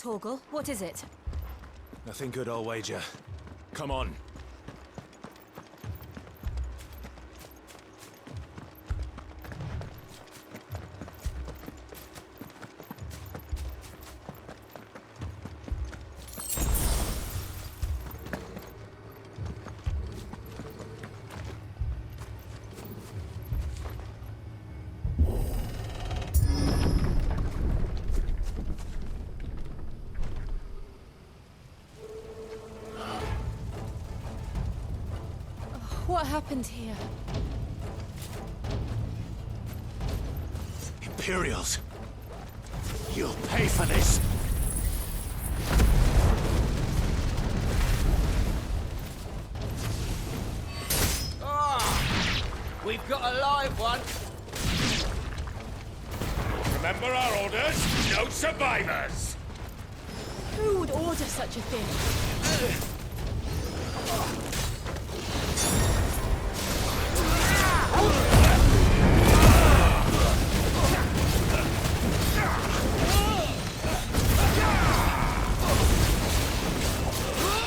Torgal, what is it? Nothing good, I'll wager. Come on. What happened here? Imperials! You'll pay for this! We've got a live one. Remember our orders? No survivors! Who would order such a thing?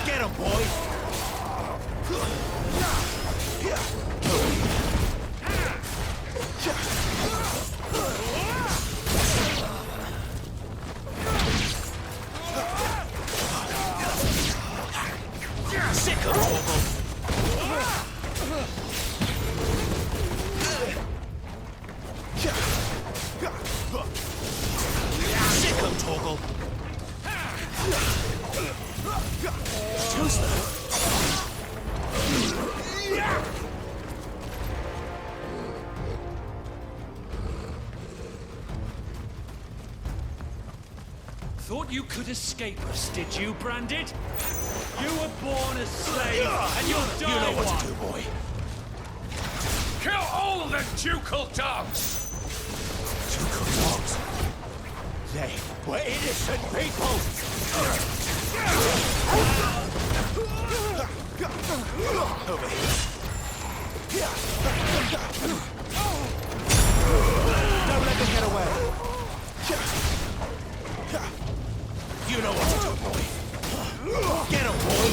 Get him, boy! Sick of Torgal! Sick of Torgal! Too slow. Thought you could escape us, did you, Branded? You were born a slave, and you'll die You know what one. to do, boy. Kill all the ducal dogs! Ducal dogs. They were innocent people! Over here. Don't let them get away. You know what to do, boy. Get him, boy.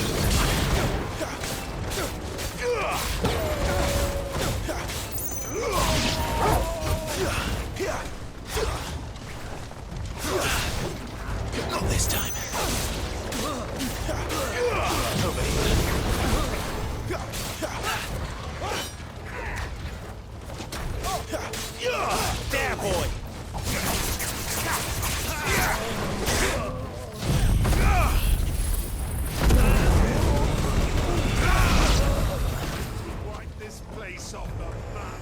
Not this time. Over here. There, boy. Wipe this place off the map.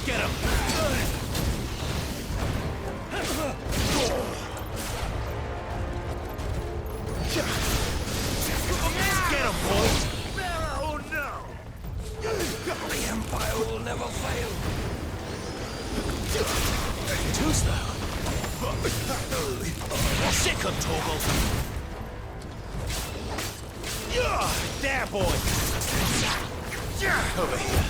Get him. Get him, boy. Oh no! The Empire will never fail. Too slow. Sick of Torgal. There, boy. Over here.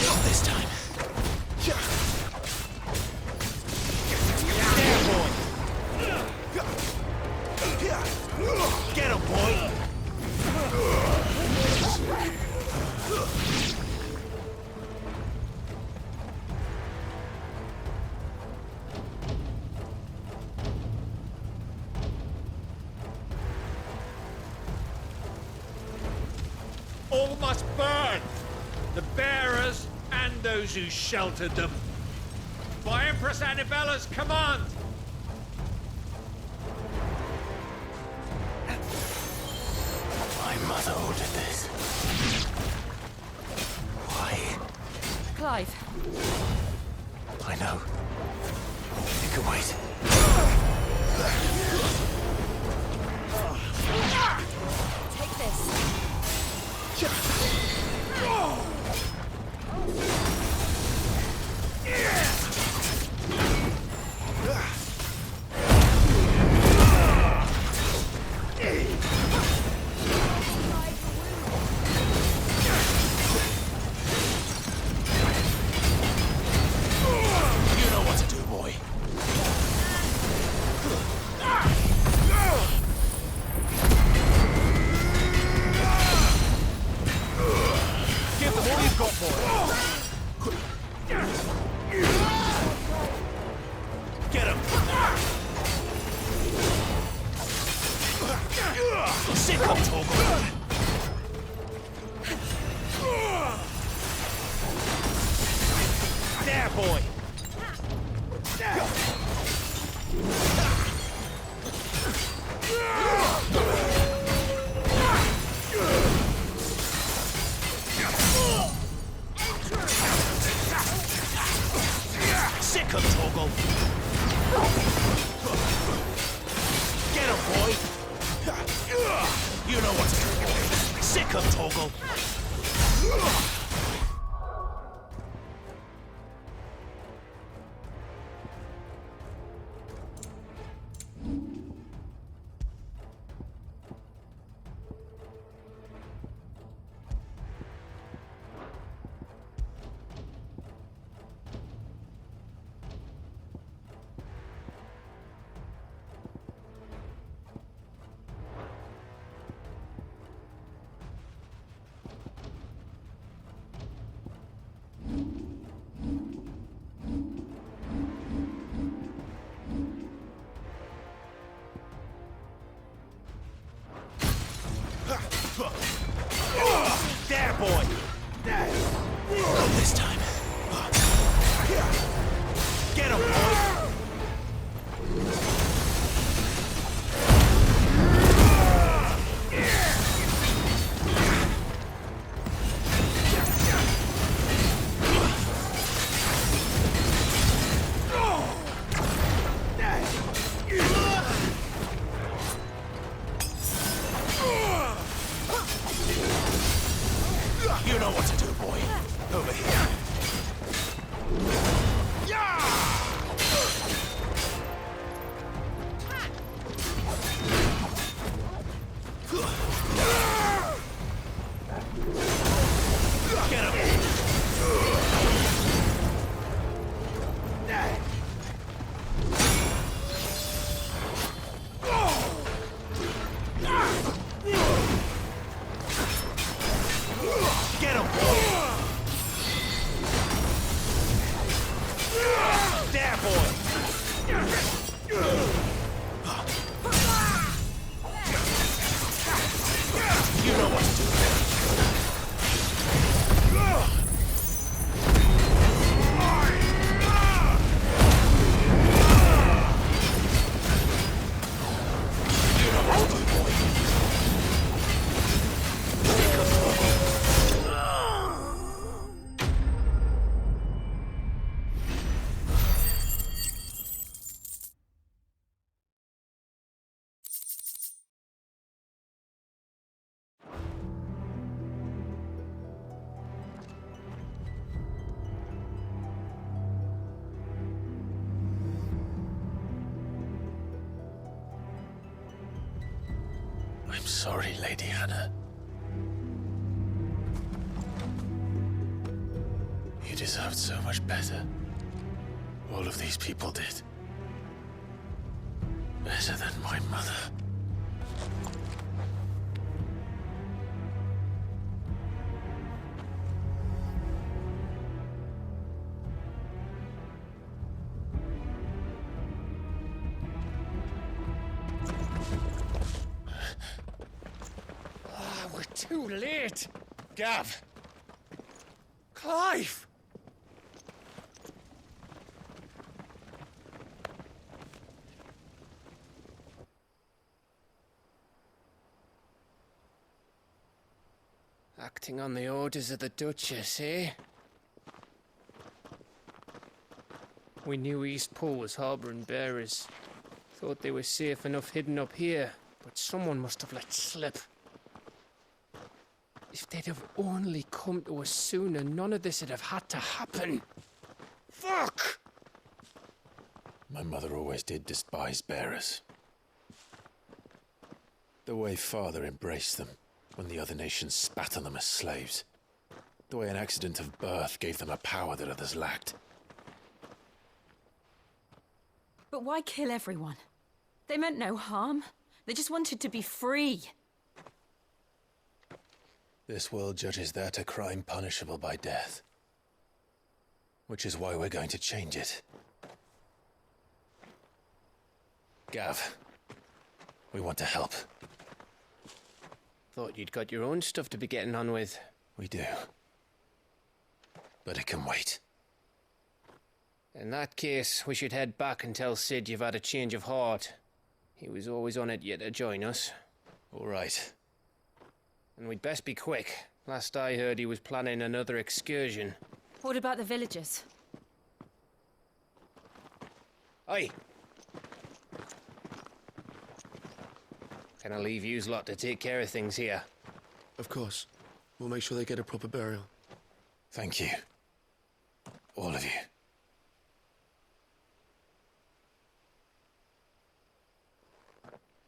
Not this time. There, boy. Get him, boy. All must burn! The bearers and those who sheltered them. By Empress Annibella's command! My mother ordered this. Why? Clive. I know. You can wait. boy. Get him. Sick him, Toggle. There, boy. Sick him, Toggle. Get him, boy. You know what to do, boy. Sick him, Toggle. There, boy! Not this time. Get him, boy! You know what to do, boy. Over here. Get him. Get him, boy! There, boy! You know what to do. You know what to do, boy. I'm sorry, Lady Hannah. You deserved so much better. All of these people did. Better than my mother. We're too late. Gav. Clive. Acting on the orders of the Duchess, eh? We knew Eastpool was harbouring bearers. Thought they were safe enough hidden up here, but someone must have let slip. If they'd have only come to us sooner, none of this would have had to happen. Fuck! My mother always did despise bearers. The way Father embraced them when the other nations spat on them as slaves. The way an accident of birth gave them a power that others lacked. But why kill everyone? They meant no harm. They just wanted to be free. This world judges that a crime punishable by death. Which is why we're going to change it. Gav, we want to help. Thought you'd got your own stuff to be getting on with. We do. But it can wait. In that case, we should head back and tell Sid you've had a change of heart. He was always on it yet to join us. All right. And we'd best be quick. Last I heard, he was planning another excursion. What about the villagers? Aye. Can I leave yous lot to take care of things here? Of course. We'll make sure they get a proper burial. Thank you. All of you.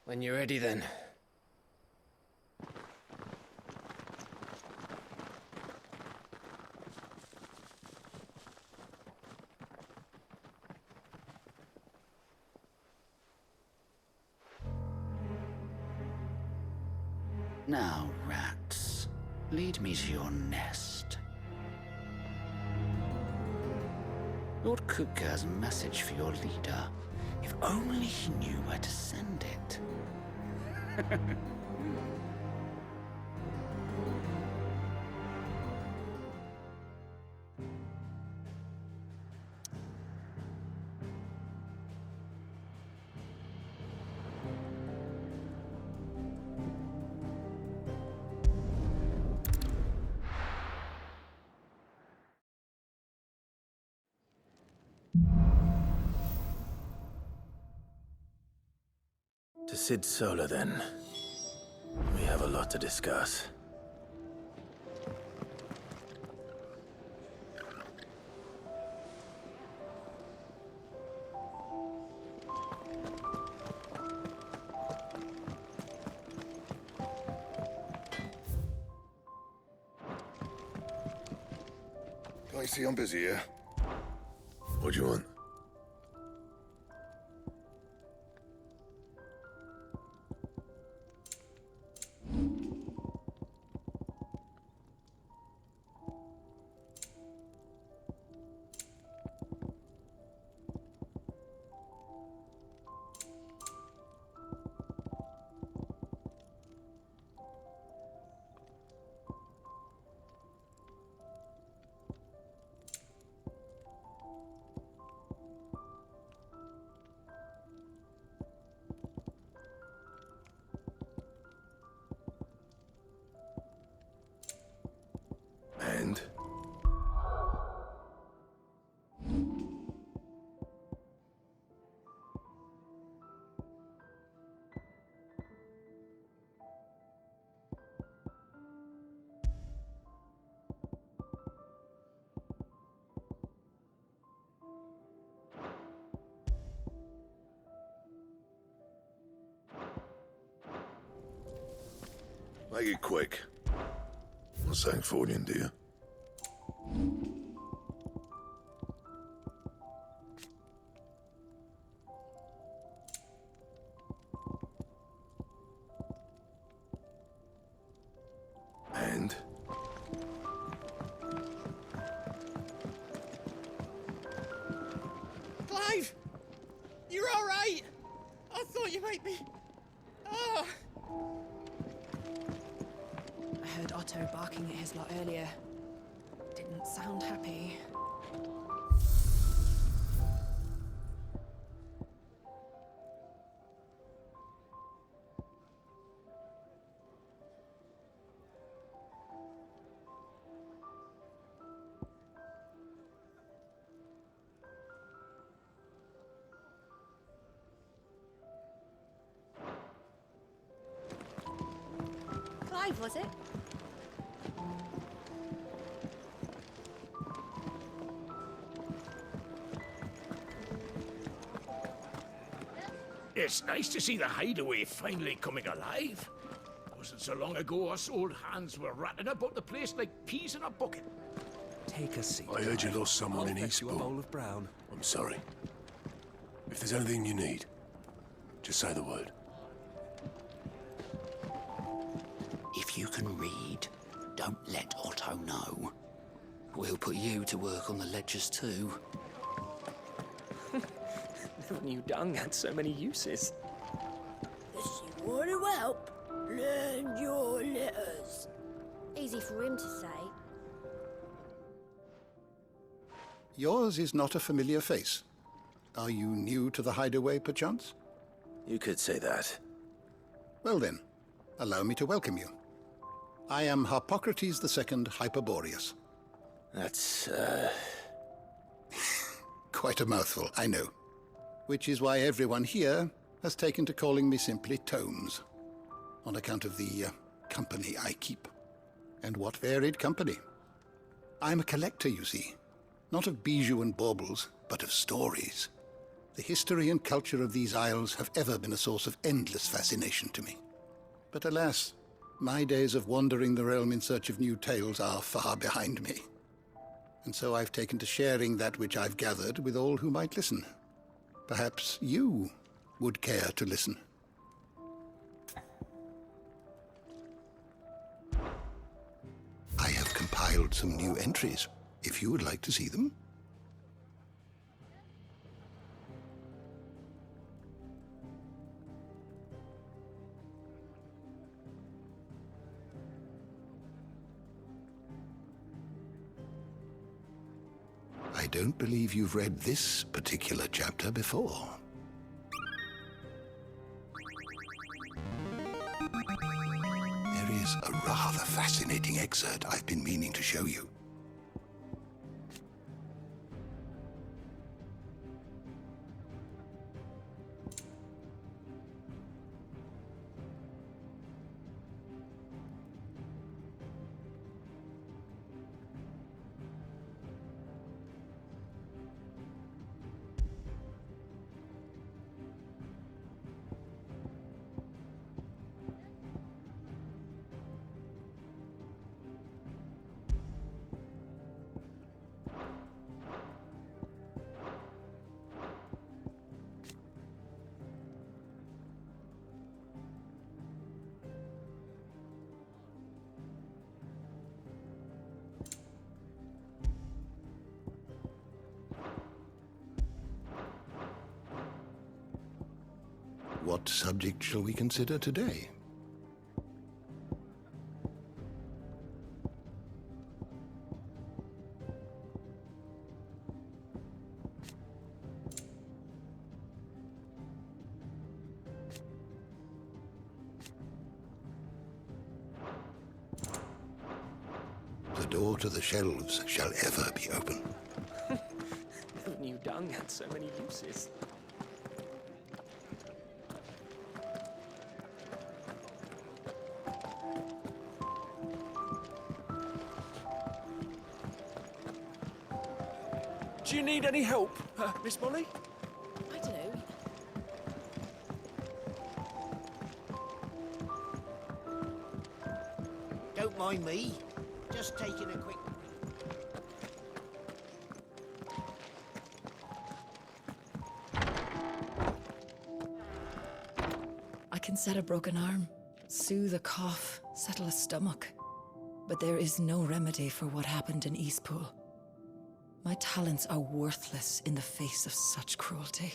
When you're ready, then. Now, rats, lead me to your nest. Lord Kupka has a message for your leader. If only he knew where to send it. To Sid Solar, then. We have a lot to discuss. Can't you see I'm busy here? What do you want? And? Make it quick. Not saying forwarding, do you? And? Clive! You're all right! I thought you might be... Ah! I heard Otto barking at his lot earlier. Didn't sound happy. Clive, was it? It's nice to see the hideaway finally coming alive. Wasn't so long ago us old hands were ratting about the place like peas in a bucket. Take a seat. I heard you lost someone I'll in fetch you a Eastbourne. bowl of brown. I'm sorry. If there's anything you need, just say the word. If you can read, don't let Otto know. We'll put you to work on the ledgers too. Never knew dung had so many uses. If you want to help, learn your letters. Easy for him to say. Yours is not a familiar face. Are you new to the hideaway, perchance? You could say that. Well then, allow me to welcome you. I am Harpocrates II Hyperboreus. That's, Quite a mouthful, I know. Which is why everyone here has taken to calling me simply Tomes, on account of the company I keep. And what varied company. I'm a collector, you see. Not of bijou and baubles, but of stories. The history and culture of these isles have ever been a source of endless fascination to me. But alas, my days of wandering the realm in search of new tales are far behind me. And so I've taken to sharing that which I've gathered with all who might listen. Perhaps you would care to listen. I have compiled some new entries, if you would like to see them. I don't believe you've read this particular chapter before. There is a rather fascinating excerpt I've been meaning to show you. What subject shall we consider today? The door to the shelves shall ever be open. Never knew dung had so many uses. Do you need any help, Miss Molly? I don't know. Don't mind me. Just taking a quick... I can set a broken arm, soothe a cough, settle a stomach. But there is no remedy for what happened in Eastpool. My talents are worthless in the face of such cruelty.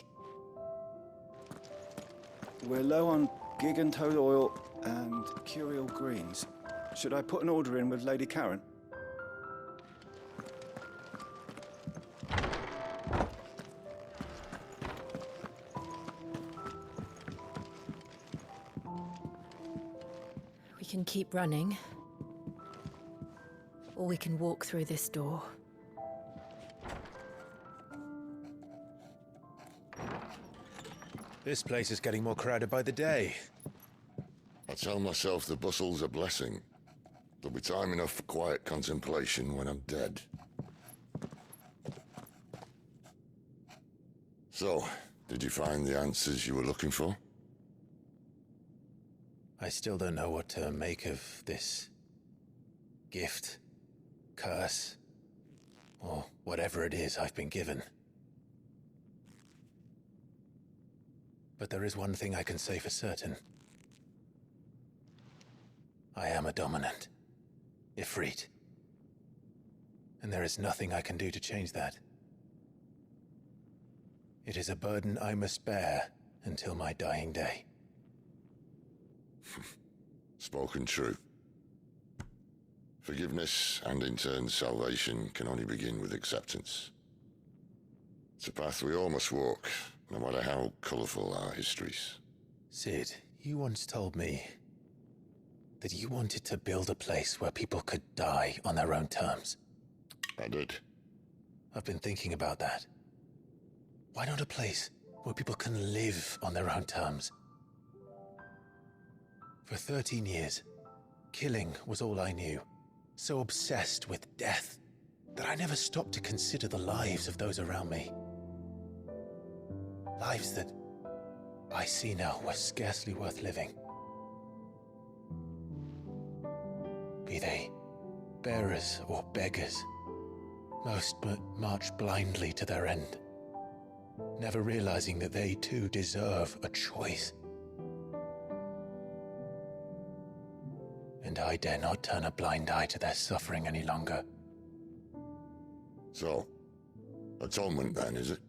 We're low on gig and toad oil and curial greens. Should I put an order in with Lady Karen? We can keep running, or we can walk through this door. This place is getting more crowded by the day. I tell myself the bustle's a blessing. There'll be time enough for quiet contemplation when I'm dead. So, did you find the answers you were looking for? I still don't know what to make of this gift, curse, or whatever it is I've been given. But there is one thing I can say for certain. I am a dominant. Ifrit. And there is nothing I can do to change that. It is a burden I must bear until my dying day. Spoken true. Forgiveness and in turn salvation can only begin with acceptance. It's a path we all must walk, no matter how colourful our histories. Sid, you once told me that you wanted to build a place where people could die on their own terms. I did. I've been thinking about that. Why not a place where people can live on their own terms? For 13 years, killing was all I knew. So obsessed with death that I never stopped to consider the lives of those around me. Lives that I see now were scarcely worth living. Be they bearers or beggars, most march blindly to their end, never realizing that they too deserve a choice. And I dare not turn a blind eye to their suffering any longer. So, atonement then, is it?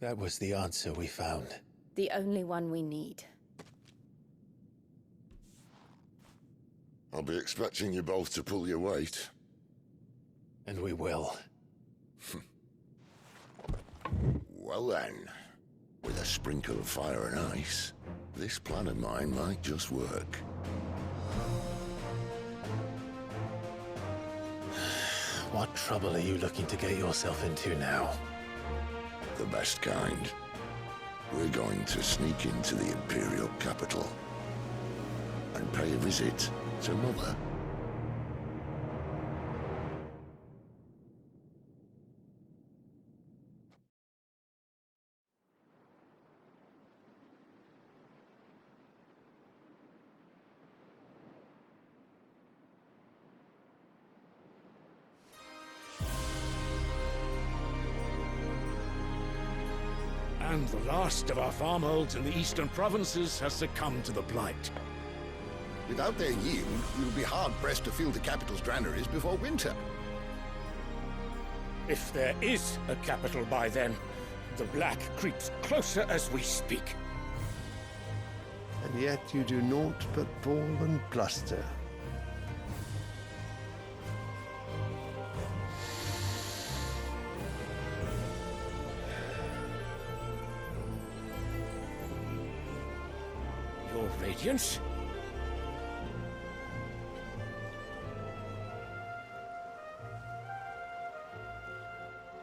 That was the answer we found. The only one we need. I'll be expecting you both to pull your weight. And we will. Well then, with a sprinkle of fire and ice, this plan of mine might just work. What trouble are you looking to get yourself into now? The best kind. We're going to sneak into the Imperial capital and pay a visit to Mother. And the last of our farmholds in the eastern provinces has succumbed to the blight. Without their yield, we'll be hard-pressed to fill the capital's granaries before winter. If there is a capital by then, the black creeps closer as we speak. And yet you do naught but bawl and bluster. Your Radiance?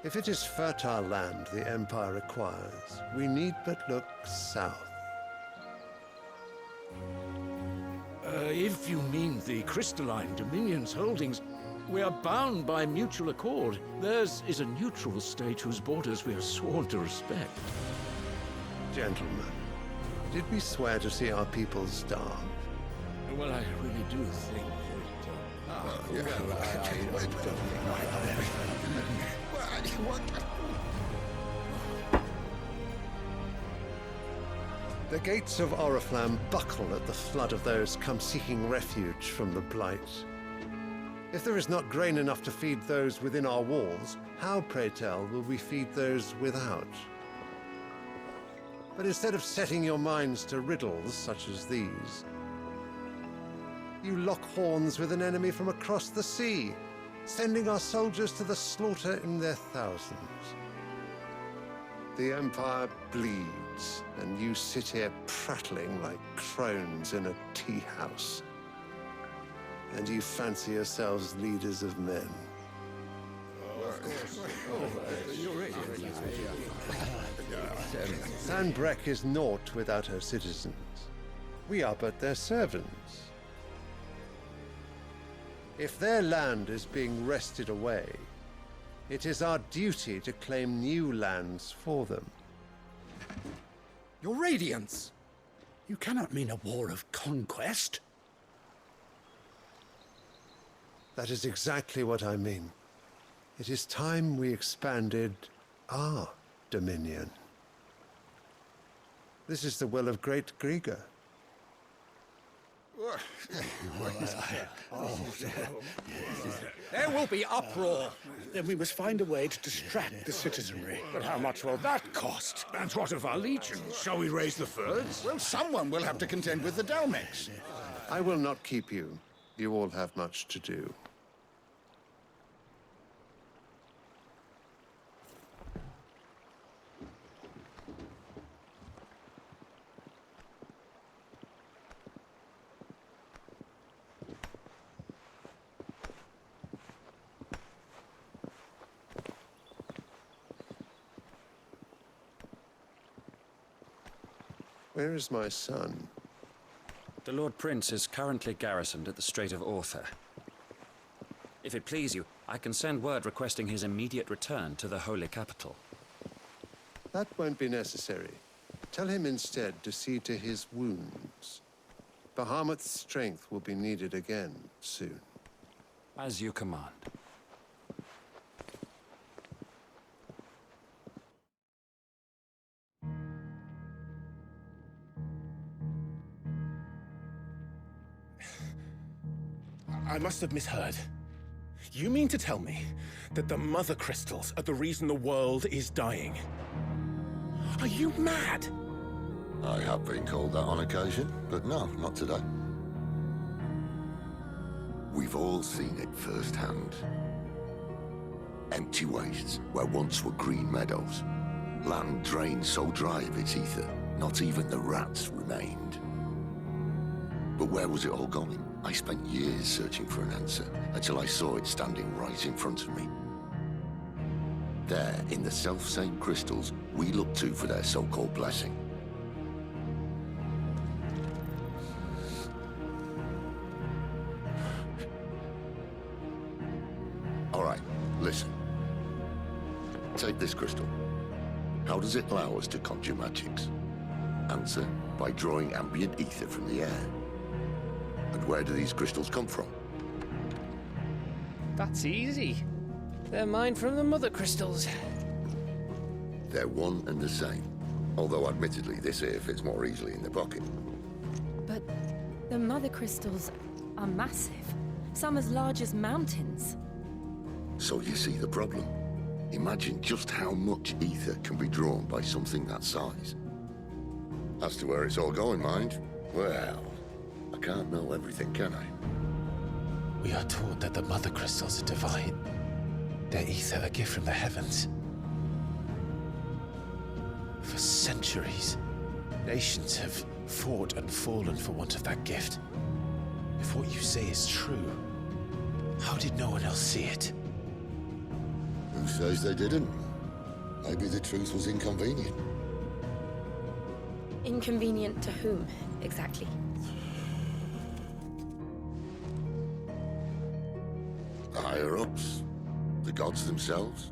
If it is fertile land the Empire requires, we need but look south. If you mean the crystalline Dominion's holdings, we are bound by mutual accord. Theirs is a neutral state whose borders we are sworn to respect. Gentlemen, did we swear to see our people starve? Well, I really do think The gates of Oriflamme buckle at the flood of those come seeking refuge from the blight. If there is not grain enough to feed those within our walls, how, pray tell, will we feed those without? But instead of setting your minds to riddles such as these, you lock horns with an enemy from across the sea, sending our soldiers to the slaughter in their thousands. The Empire bleeds, and you sit here prattling like crones in a tea house. And you fancy yourselves leaders of men. Sanbreque is naught without her citizens. We are but their servants. If their land is being wrested away, it is our duty to claim new lands for them. Your Radiance! You cannot mean a war of conquest. That is exactly what I mean. It is time we expanded our dominion. This is the will of great Grieger. There will be uproar. Then we must find a way to distract the citizenry. But how much will that cost? And what of our legions? Shall we raise the furs? Well, someone will have to contend with the Dalmex. I will not keep you. You all have much to do. Where is my son? The Lord Prince is currently garrisoned at the Strait of Arthur. If it please you, I can send word requesting his immediate return to the Holy Capital. That won't be necessary. Tell him instead to see to his wounds. Bahamut's strength will be needed again soon. As you command. I must have misheard. You mean to tell me that the Mother Crystals are the reason the world is dying? Are you mad? I have been called that on occasion, but no, not today. We've all seen it firsthand. Empty wastes where once were green meadows. Land drained so dry of its ether, not even the rats remained. But where was it all going? I spent years searching for an answer, until I saw it standing right in front of me. There, in the self-same crystals we look to for their so-called blessing. All right, listen. Take this crystal. How does it allow us to conjure magics? Answer, by drawing ambient ether from the air. And where do these crystals come from? That's easy. They're mine from the Mother Crystals. They're one and the same. Although admittedly this here fits more easily in the pocket. But the Mother Crystals are massive. Some as large as mountains. So you see the problem. Imagine just how much ether can be drawn by something that size. As to where it's all going, mind, well, I can't know everything, can I? We are taught that the Mother Crystals are divine. Their ether a gift from the heavens. For centuries, nations have fought and fallen for want of that gift. If what you say is true, how did no one else see it? Who says they didn't? Maybe the truth was inconvenient. Inconvenient to whom, exactly? The higher-ups? The gods themselves?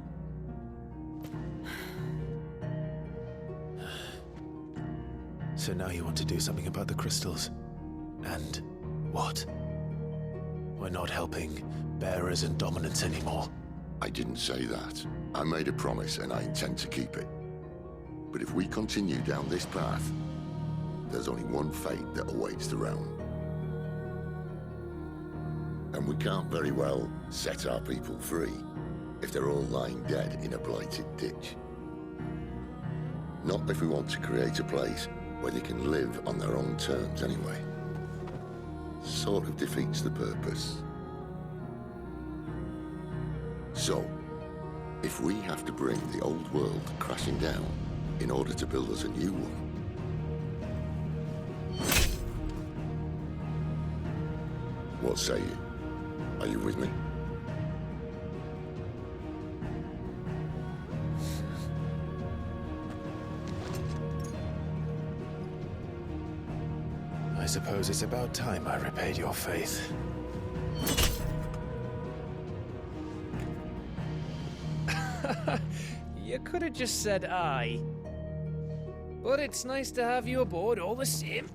So now you want to do something about the crystals? And what? We're not helping bearers and dominants anymore. I didn't say that. I made a promise and I intend to keep it. But if we continue down this path, there's only one fate that awaits the realm. And we can't very well set our people free if they're all lying dead in a blighted ditch. Not if we want to create a place where they can live on their own terms anyway. Sort of defeats the purpose. So, if we have to bring the old world crashing down in order to build us a new one, what say you? Are you with me? I suppose it's about time I repaid your faith. You could have just said aye. But it's nice to have you aboard all the same.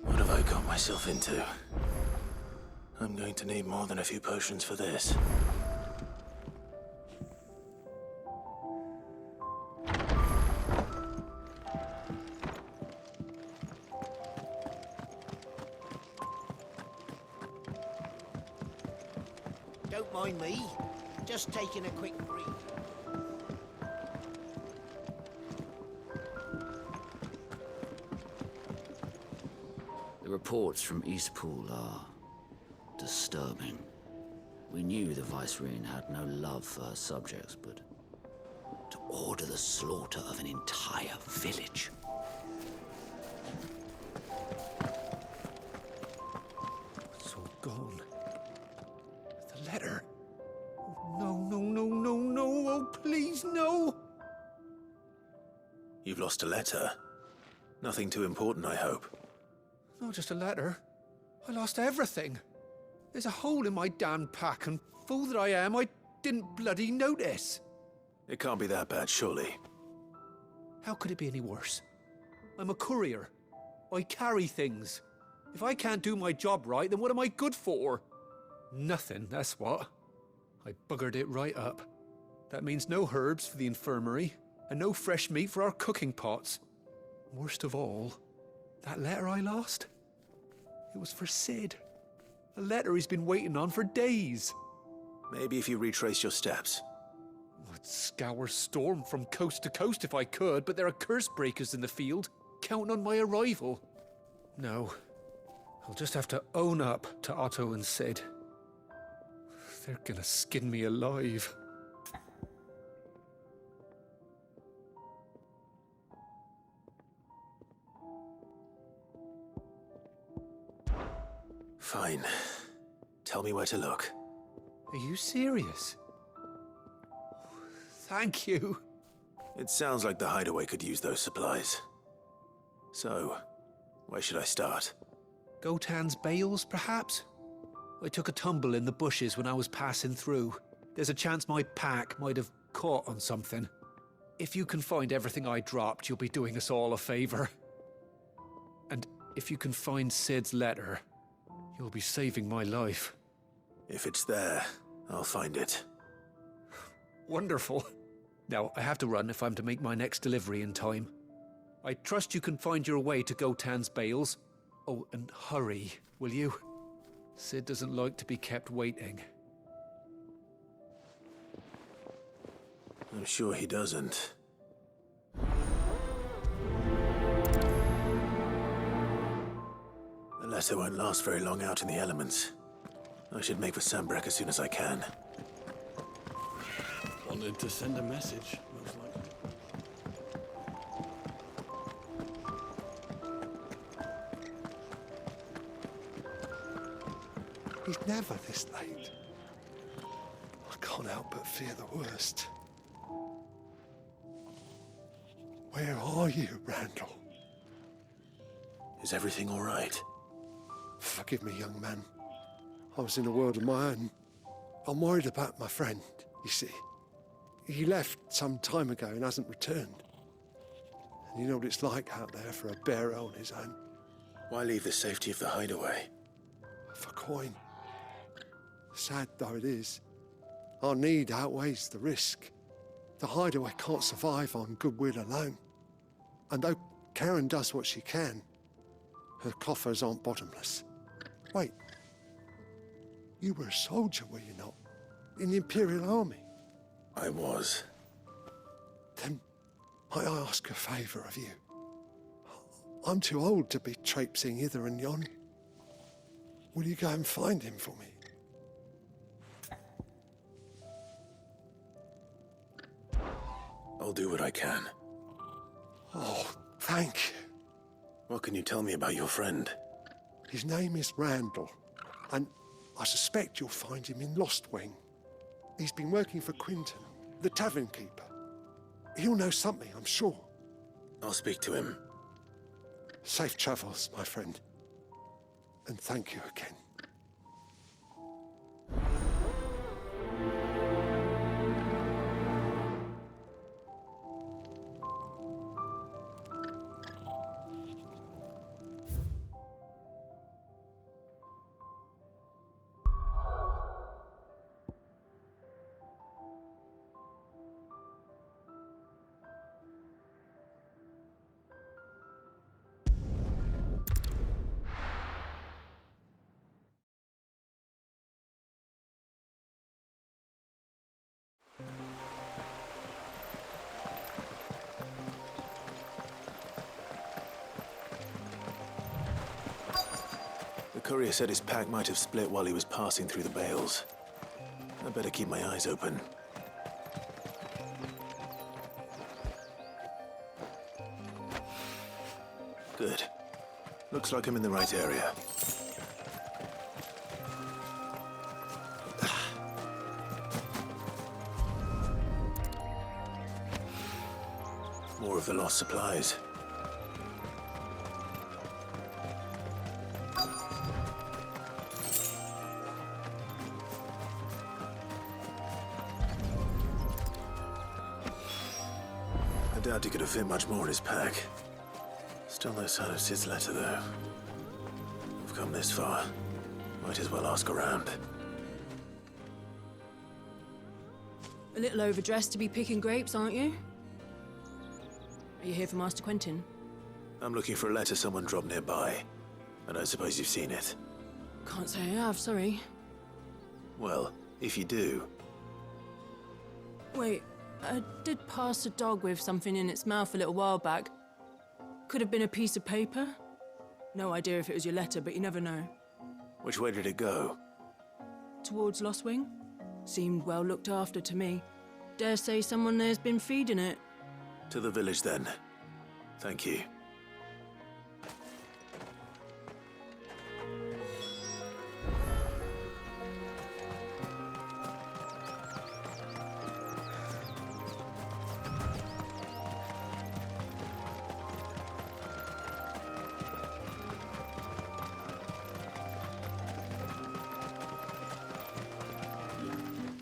What have I got myself into? going to need more than a few potions for this. Don't mind me. Just taking a quick breathe. The reports from Eastpool are disturbing. We knew the Vicereine had no love for her subjects, but to order the slaughter of an entire village. It's all gone. The letter. Oh, no, no, no, no, no. Oh, please, no. You've lost a letter. Nothing too important, I hope. Not just a letter. I lost everything. There's a hole in my damn pack, and fool that I am, I didn't bloody notice. It can't be that bad, surely. How could it be any worse? I'm a courier. I carry things. If I can't do my job right, then what am I good for? Nothing, that's what. I buggered it right up. That means no herbs for the infirmary, and no fresh meat for our cooking pots. Worst of all, that letter I lost? It was for Sid. A letter he's been waiting on for days. Maybe if you retrace your steps. I'd scour Storm from coast to coast if I could, but there are curse breakers in the field, counting on my arrival. No, I'll just have to own up to Otto and Sid. They're gonna skin me alive. Fine. Tell me where to look. Are you serious? Thank you. It sounds like the hideaway could use those supplies. So, where should I start? Gotan's bales, perhaps? I took a tumble in the bushes when I was passing through. There's a chance my pack might have caught on something. If you can find everything I dropped, you'll be doing us all a favor. And if you can find Sid's letter, you'll be saving my life. If it's there, I'll find it. Wonderful. Now, I have to run if I'm to make my next delivery in time. I trust you can find your way to Gotan's bales. Oh, and hurry, will you? Sid doesn't like to be kept waiting. I'm sure he doesn't. The letter won't last very long out in the elements. I should make for Sambrek as soon as I can. Wanted to send a message, most likely. He's never this late. I can't help but fear the worst. Where are you, Randall? Is everything all right? Forgive me, young man. I was in a world of my own. I'm worried about my friend, you see. He left some time ago and hasn't returned. And you know what it's like out there for a bearer on his own. Why leave the safety of the hideaway? For coin. Sad though it is, our need outweighs the risk. The hideaway can't survive on goodwill alone. And though Karen does what she can, her coffers aren't bottomless. Wait. You were a soldier, were you not? In the Imperial Army? I was. Then might I ask a favour of you? I'm too old to be traipsing hither and yon. Will you go and find him for me? I'll do what I can. Oh, thank you. What can you tell me about your friend? His name is Randall, and I suspect you'll find him in Lost Wing. He's been working for Quinton, the tavern keeper. He'll know something, I'm sure. I'll speak to him. Safe travels, my friend. And thank you again. courier said his pack might have split while he was passing through the bales. I better keep my eyes open. Good. Looks like I'm in the right area. More of the lost supplies. I doubt he could have fit much more in his pack. Still no sign of Sid's letter, though. We've come this far. Might as well ask around. A little overdressed to be picking grapes, aren't you? Are you here for Master Quentin? I'm looking for a letter someone dropped nearby. I don't suppose you've seen it. Can't say I have, sorry. Well, if you do... Wait, I did pass a dog with something in its mouth a little while back. Could have been a piece of paper. No idea if it was your letter, but you never know. Which way did it go? Towards Lostwing? Seemed well looked after to me. Dare say someone there's been feeding it. To the village, then. Thank you.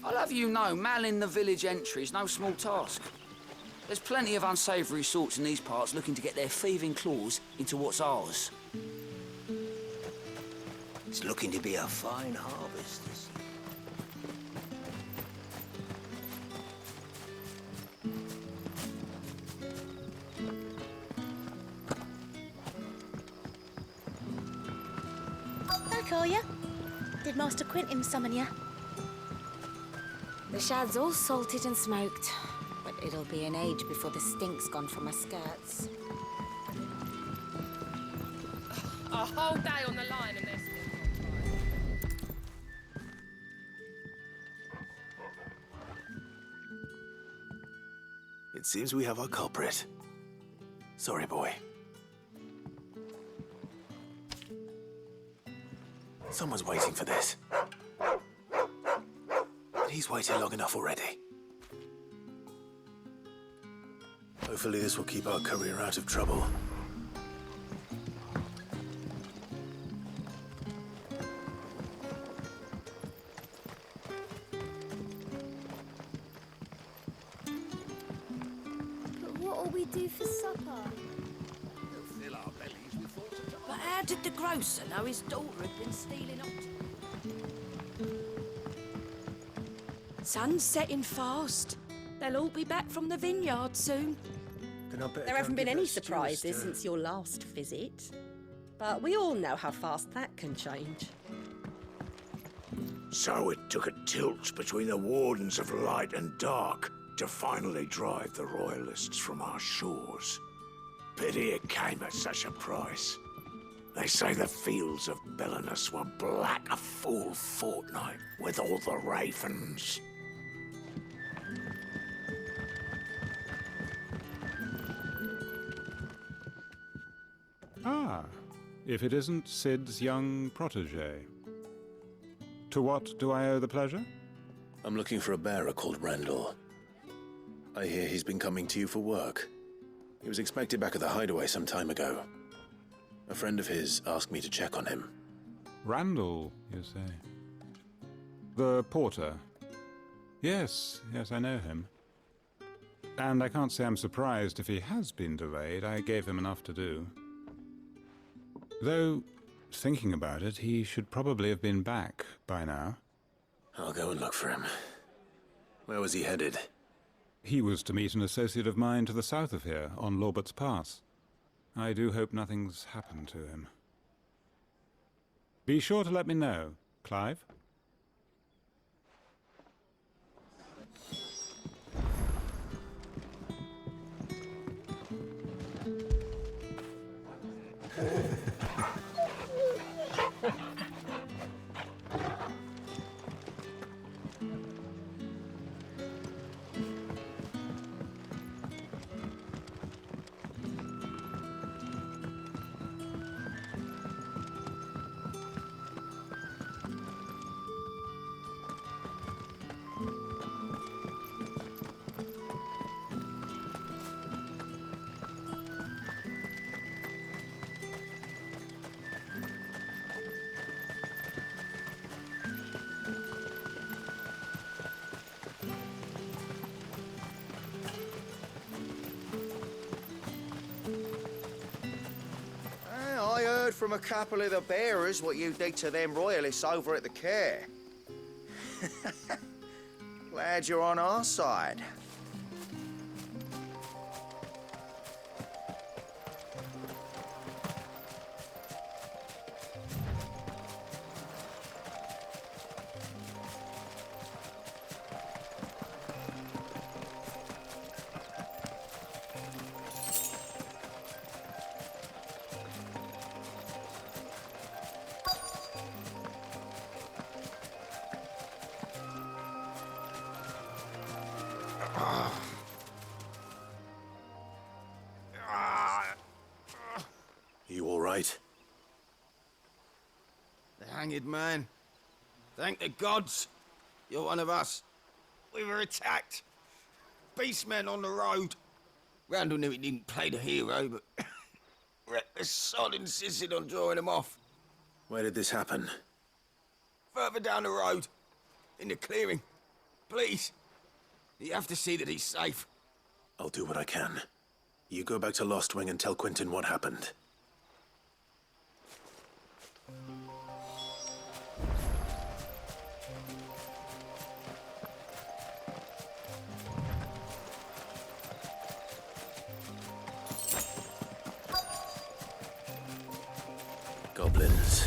I'll have you know, manning the village entry is no small task. There's plenty of unsavoury sorts in these parts looking to get their thieving claws into what's ours. It's looking to be a fine harvest. Back, are you? Did Master Quentin summon you? The shad's all salted and smoked, but it'll be an age before the stink's gone from my skirts. A whole day on the line and they're still It seems we have our culprit. Sorry, boy. Someone's waiting for this. And he's waited long enough already. Hopefully this will keep our courier out of trouble. But what'll we do for supper? But how did the grocer know his daughter had been stealing up? Sun's setting fast. They'll all be back from the vineyard soon. There haven't been any surprises since your last visit. But we all know how fast that can change. So it took a tilt between the Wardens of Light and Dark to finally drive the Royalists from our shores. Pity it came at such a price. They say the fields of Belenus were black a full fortnight with all the ravens. Ah, if it isn't Sid's young protege. To what do I owe the pleasure? I'm looking for a bearer called Randall. I hear he's been coming to you for work. He was expected back at the hideaway some time ago. A friend of his asked me to check on him. Randall, you say? The porter? Yes, I know him. And I can't say I'm surprised if he has been delayed. I gave him enough to do. Though, thinking about it, he should probably have been back by now. I'll go and look for him. Where was he headed? He was to meet an associate of mine to the south of here, on Lorbert's Pass. I do hope nothing's happened to him. Be sure to let me know, Clive. from a couple of the bearers what you did to them royalists over at the care. Glad you're on our side. You all right? The hanged man. Thank the gods. You're one of us. We were attacked. Beastmen on the road. Randall knew he didn't play the hero, but reckless sod insisted on drawing him off. Where did this happen? Further down the road. In the clearing. Please. You have to see that he's safe. I'll do what I can. You go back to Lost Wing and tell Quentin what happened. Goblins.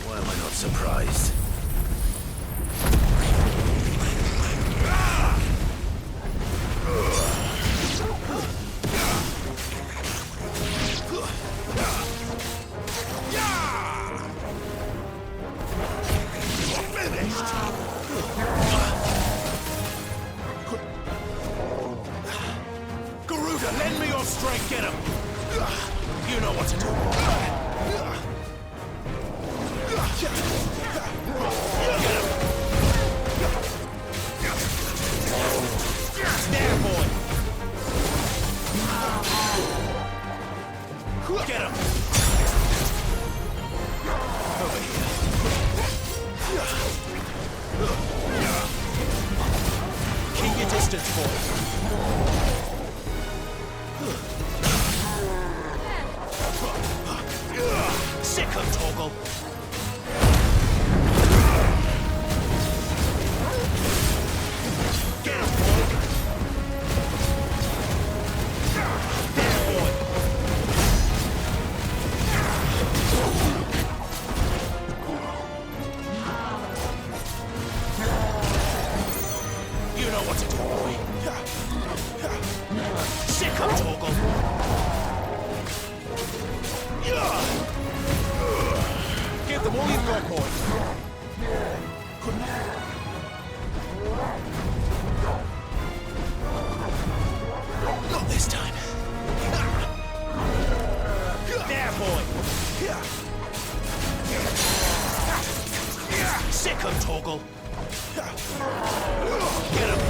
Why am I not surprised? Garuda, lend me your strength, get him! You know what to do. There, boy! Get him! Over here. Keep your distance, boy. Sick of Torgal. Get him, boy. There, boy. You know what to do, boy. Sick of Torgal. Give them all you've got, boy. Not this time. There, boy. Sick of Torgal. Get him.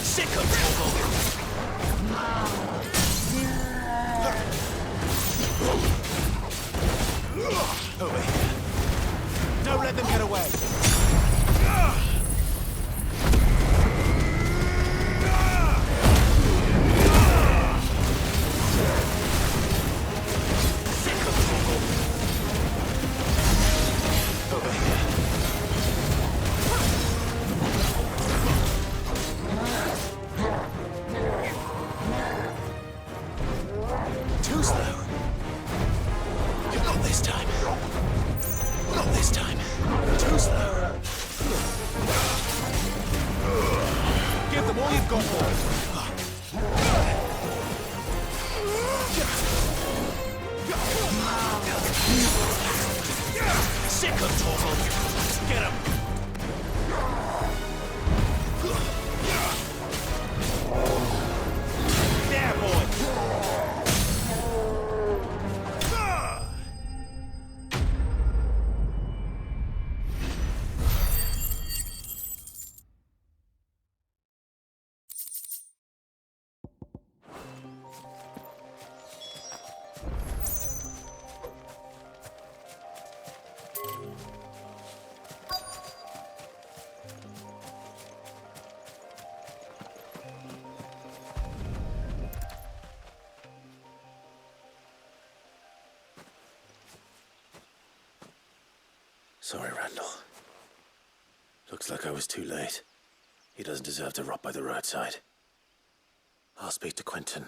Sick of Torgal. Over here. Don't let them get away. Sick of Torgal. Over here. Too slow. Not this time. Not this time. Too slow. Give them all you've got, boy. Sick of Torgal. Get him. There, boy. Sorry, Randall. Looks like I was too late. He doesn't deserve to rot by the roadside. I'll speak to Quentin.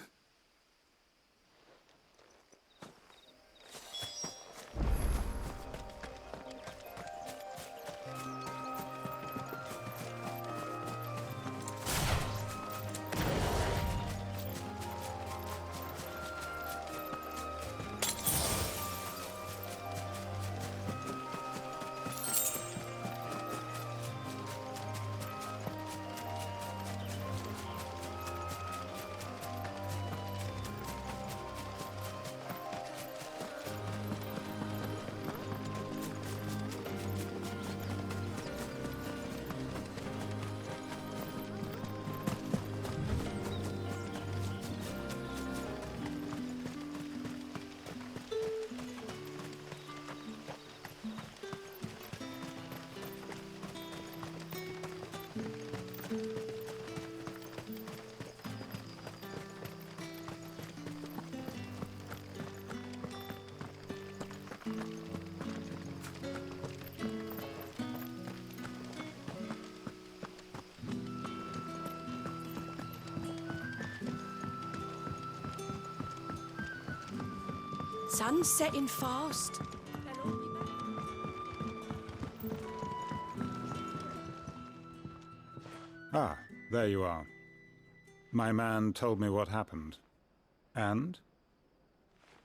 Sun's setting fast. Ah, there you are. My man told me what happened. And?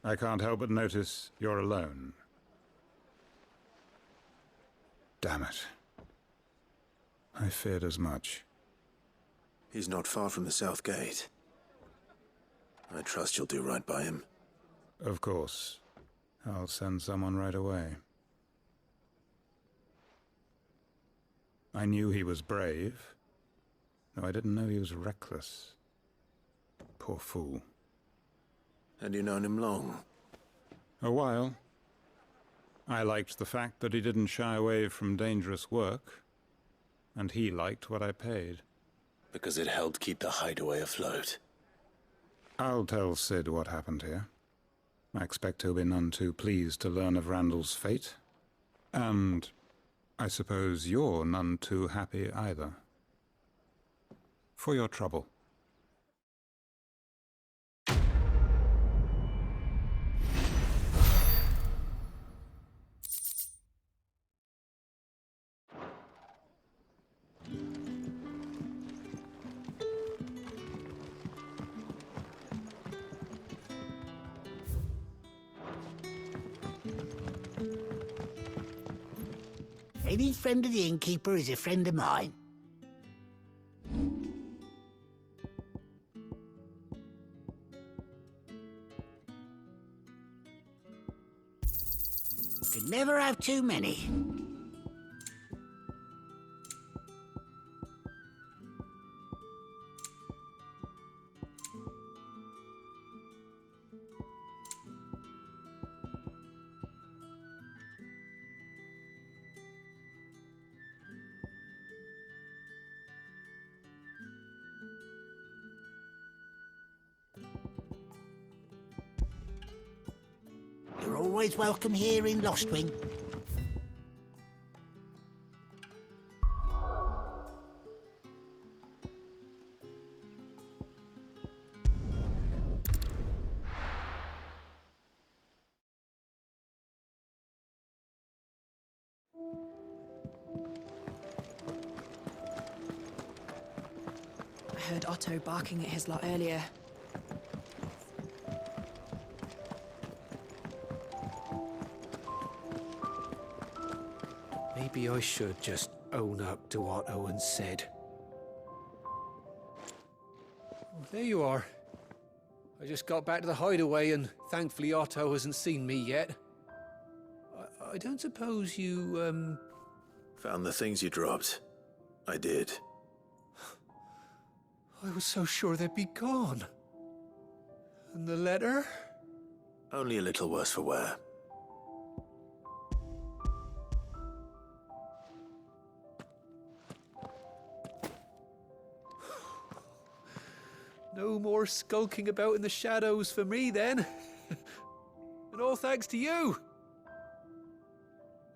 I can't help but notice you're alone. Damn it. I feared as much. He's not far from the south gate. I trust you'll do right by him. Of course. I'll send someone right away. I knew he was brave, though I didn't know he was reckless. Poor fool. And you known him long? A while. I liked the fact that he didn't shy away from dangerous work, and he liked what I paid. Because it helped keep the hideaway afloat. I'll tell Sid what happened here. I expect he'll be none too pleased to learn of Randall's fate. And I suppose you're none too happy either. For your trouble. Any friend of the innkeeper is a friend of mine. Could never have too many. You're always welcome here in Lostwing. I heard Otto barking at his lot earlier. Maybe I should just own up to what Owen said. Oh, there you are. I just got back to the hideaway and thankfully Otto hasn't seen me yet. I don't suppose you, Found the things you dropped. I did. I was so sure they'd be gone. And the letter? Only a little worse for wear. No more skulking about in the shadows for me, then. And all thanks to you.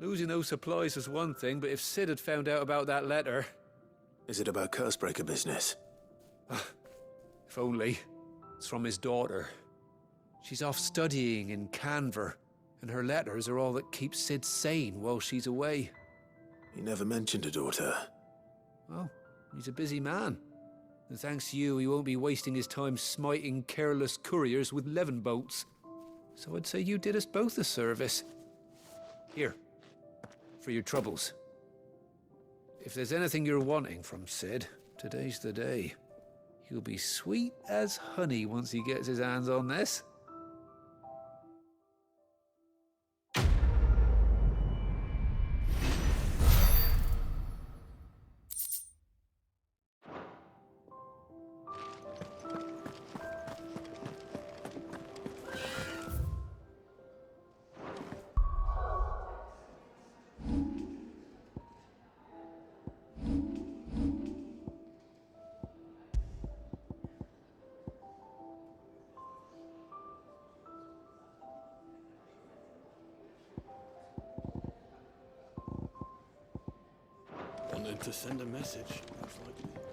Losing those supplies was one thing, but if Sid had found out about that letter... Is it about Cursebreaker business? If only. It's from his daughter. She's off studying in Canver, and her letters are all that keeps Sid sane while she's away. He never mentioned a daughter. Well, he's a busy man. And thanks to you, he won't be wasting his time smiting careless couriers with levin bolts. So I'd say you did us both a service. Here, for your troubles. If there's anything you're wanting from Sid, today's the day. He'll be sweet as honey once he gets his hands on this. Wanted to send a message, most likely.